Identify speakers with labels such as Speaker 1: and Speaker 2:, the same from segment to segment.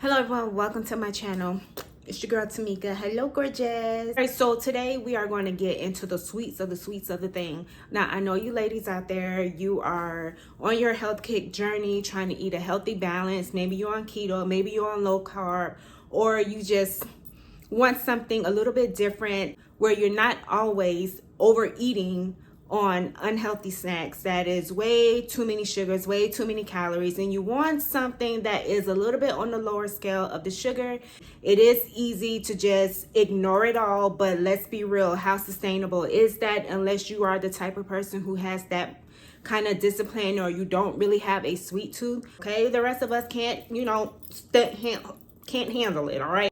Speaker 1: Hello everyone, welcome to my channel. It's your girl Tamika. Hello gorgeous. Alright, so today we are going to get into the sweets of the thing. Now I know you ladies out there, you are on your health kick journey trying to eat a healthy balance. Maybe you're on keto, maybe you're on low carb, or you just want something a little bit different where you're not always overeating on unhealthy snacks that is way too many sugars, way too many calories, and you want something that is a little bit on the lower scale of the sugar. It is easy to just ignore it all, but let's be real, how sustainable is that unless you are the type of person who has that kind of discipline or you don't really have a sweet tooth? Okay, the rest of us can't, can't handle it. All right,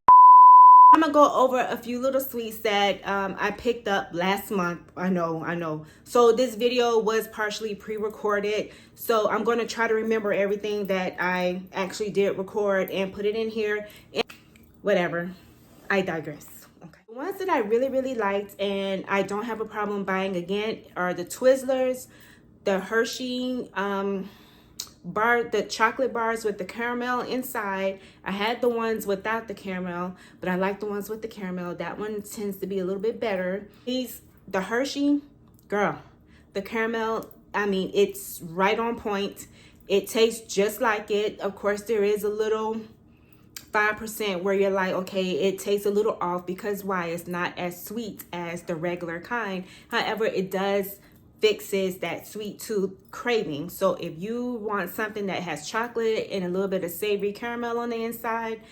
Speaker 1: I'm gonna go over a few little sweets that I picked up last month. I know. So this video was partially pre-recorded. So I'm gonna try to remember everything that I actually did record and put it in here. And whatever, I digress. Okay. The ones that I really liked and I don't have a problem buying again are the Twizzlers, the Hershey, the chocolate bars with the caramel inside. I had the ones without the caramel, but I like the ones with the caramel. That one tends to be a little bit better. The Hershey, girl, the caramel, I mean, it's right on point. It tastes just like it. Of course, there is a little 5% where you're like, okay, it tastes a little off because why? It's not as sweet as the regular kind. However, it does fixes that sweet tooth craving. So if you want something that has chocolate and a little bit of savory caramel on the inside,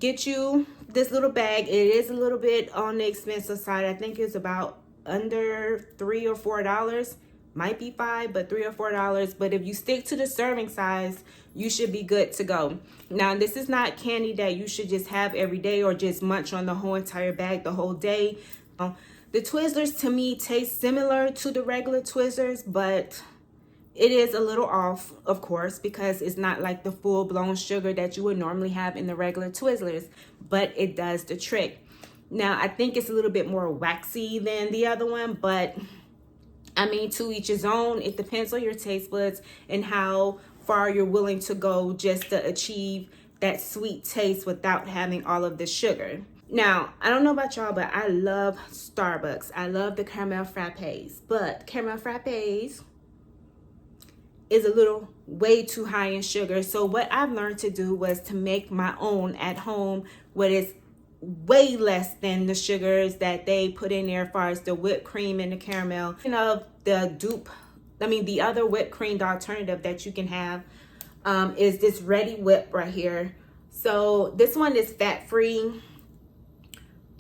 Speaker 1: get you this little bag. It is a little bit on the expensive side. I think it's about under $3 or $4. Might be $5, but $3 or $4. But if you stick to the serving size, you should be good to go. Now, this is not candy that you should just have every day or just munch on the whole entire bag the whole day. The Twizzlers to me taste similar to the regular Twizzlers, but it is a little off, of course, because it's not like the full-blown sugar that you would normally have in the regular Twizzlers, but it does the trick. Now, I think it's a little bit more waxy than the other one, but I mean, to each his own. It depends on your taste buds and how far you're willing to go just to achieve that sweet taste without having all of the sugar. Now, I don't know about y'all, but I love Starbucks. I love the caramel frappes, but caramel frappes is a little way too high in sugar. So what I've learned to do was to make my own at home, what is way less than the sugars that they put in there as far as the whipped cream and the caramel. The other whipped cream, the alternative that you can have is this Ready Whip right here. So this one is fat-free.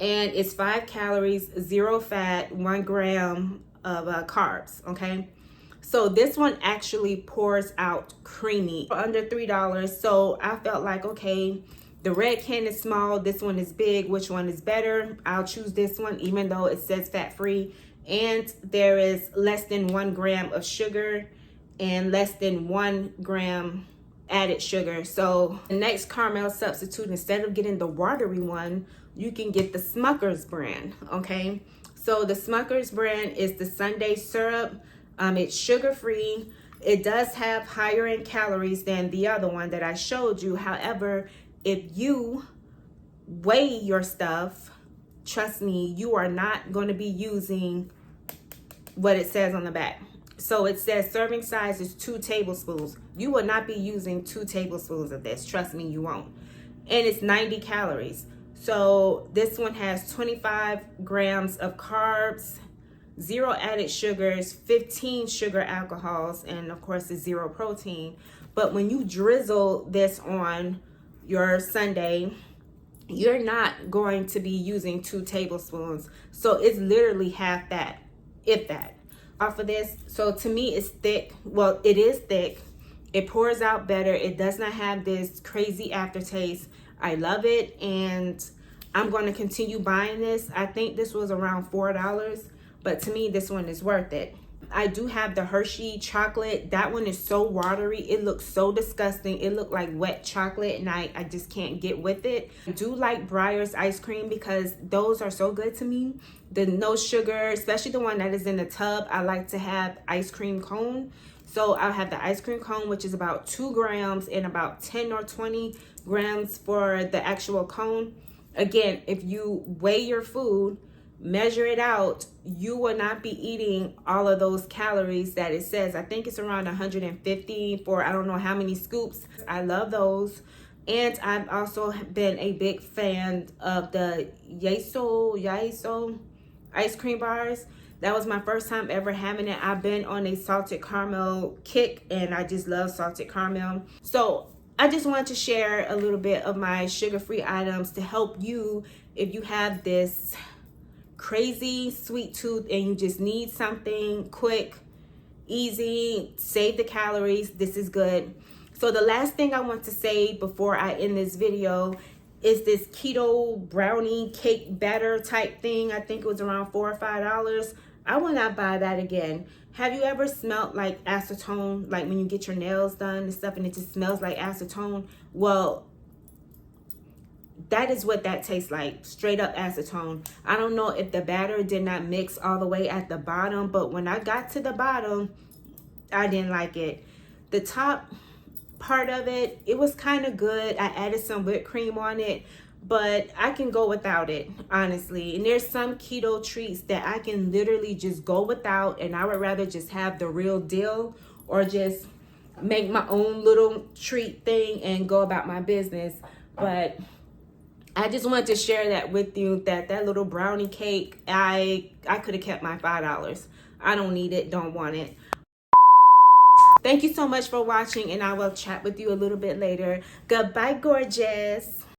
Speaker 1: And it's 5 calories, 0 fat, 1 gram of carbs, okay? So this one actually pours out creamy for under $3. So I felt like, okay, the red can is small, this one is big. Which one is better? I'll choose this one, even though it says fat-free. And there is less than 1 gram of sugar and less than 1 gram added sugar. So the next caramel substitute, instead of getting the watery one, you can get the Smucker's brand, okay? So the Smucker's brand is the Sundae syrup. It's sugar-free. It does have higher in calories than the other one that I showed you. However, if you weigh your stuff, trust me, you are not going to be using what it says on the back. So it says serving size is 2 tablespoons. You will not be using 2 tablespoons of this. Trust me, you won't. And it's 90 calories. So this one has 25 grams of carbs, 0 added sugars, 15 sugar alcohols, and of course it's 0 protein. But when you drizzle this on your sundae, you're not going to be using 2 tablespoons. So it's literally half that, if that. Off of this, so to me it's thick. Well, it is thick. It pours out better. It does not have this crazy aftertaste. I love it, and I'm going to continue buying this. I think this was around $4, but to me this one is worth it. I do have the Hershey chocolate. That one is so watery. It looks so disgusting. It looked like wet chocolate, and I just can't get with it. I do like Breyer's ice cream because those are so good to me. The no sugar, especially the one that is in the tub. I like to have ice cream cone. So I'll have the ice cream cone, which is about 2 grams, and about 10 or 20 grams for the actual cone. Again, if you weigh your food, measure it out, you will not be eating all of those calories that it says. I think it's around 150 for I don't know how many scoops. I love those. And I've also been a big fan of the Yaso ice cream bars. That was my first time ever having it. I've been on a salted caramel kick, and I just love salted caramel. So I just wanted to share a little bit of my sugar-free items to help you if you have this crazy sweet tooth and you just need something quick, easy, save the calories. This is good. So the last thing I want to say before I end this video is this keto brownie cake batter type thing. I think it was around $4 or $5. I will not buy that again. Have you ever smelled like acetone, like when you get your nails done and stuff and it just smells like acetone? Well, that is what that tastes like, straight up acetone. I don't know if the batter did not mix all the way at the bottom, but when I got to the bottom, I didn't like it. The top part of it, it was kind of good. I added some whipped cream on it, but I can go without it, honestly. And there's some keto treats that I can literally just go without, and I would rather just have the real deal or just make my own little treat thing and go about my business. But I just wanted to share that with you, that little brownie cake, I could have kept my $5. I don't need it, don't want it. Thank you so much for watching, and I will chat with you a little bit later. Goodbye, gorgeous.